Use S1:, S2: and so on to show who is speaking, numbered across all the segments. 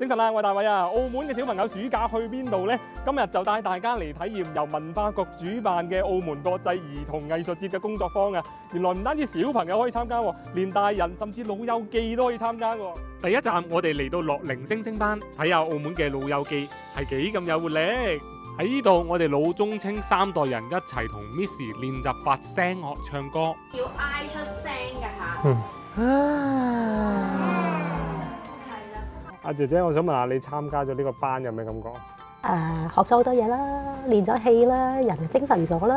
S1: 精神啦！我係大偉啊！澳門嘅小朋友暑假去邊度呢？今日就帶大家嚟體驗由文化局主辦嘅澳門國際兒童藝術節嘅工作坊啊！原來唔單止小朋友可以參加喎，連大人甚至老友記都可以參加喎。第一站我哋嚟到樂齡星星班，睇下澳門嘅老友記係幾咁有活力。喺呢度我哋老中青三代人一齊同 Miss 練習發聲學唱歌，
S2: 要嗌出聲㗎嚇。
S1: 阿姐姐，我想問下你參加咗呢個班有咩感覺？
S3: 學咗好多嘢啦，練咗氣啦，人就精神咗啦。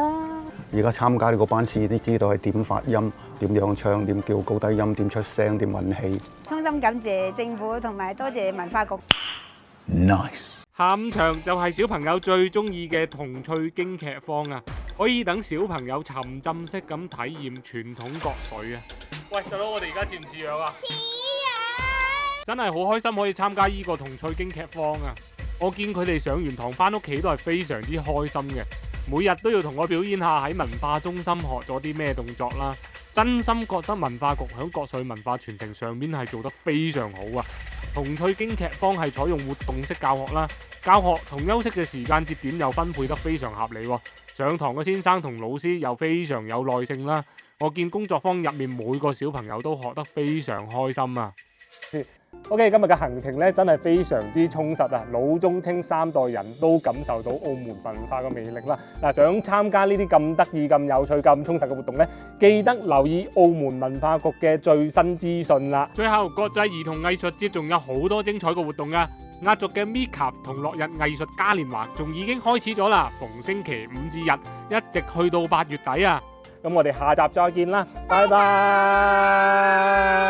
S4: 而家參加呢個班次，都知道係點發音、點樣唱、點叫高低音、點出聲、點運氣。
S5: 衷心感謝政府同埋多謝文化局。
S4: Nice。
S1: 下午場就係小朋友最中意嘅童趣京劇坊啊！可以等小朋友沉浸式咁體驗傳統國粹啊！喂，細佬，我哋而家似唔似樣啊？似樣！真係好開心可以參加呢個童趣京劇坊啊！我見佢哋上完堂翻屋企都係非常之開心嘅，每日都要同我表演下喺文化中心學咗啲咩動作啦。真心覺得文化局響國粹文化傳承上面係做得非常好啊！童趣京劇坊係採用活動式教學啦，教學同休息嘅時間節點又分配得非常合理喎。上堂嘅先生同老師又非常有耐性啦。我見工作坊入面每個小朋友都學得非常開心啊！OK， 今日嘅行程咧真係非常之充實啊！老中青三代人都感受到澳門文化嘅魅力啦。嗱，想參加呢啲咁得意、咁有趣、咁充實嘅活動咧，記得留意澳門文化局嘅最新資訊啦。最後，國際兒童藝術節仲有好多精彩嘅活動啊！壓軸嘅 Mika 同落日藝術嘉年華仲已經開始咗啦，逢星期五至日一直去到8月底啊！咁我哋下集再見啦，拜拜。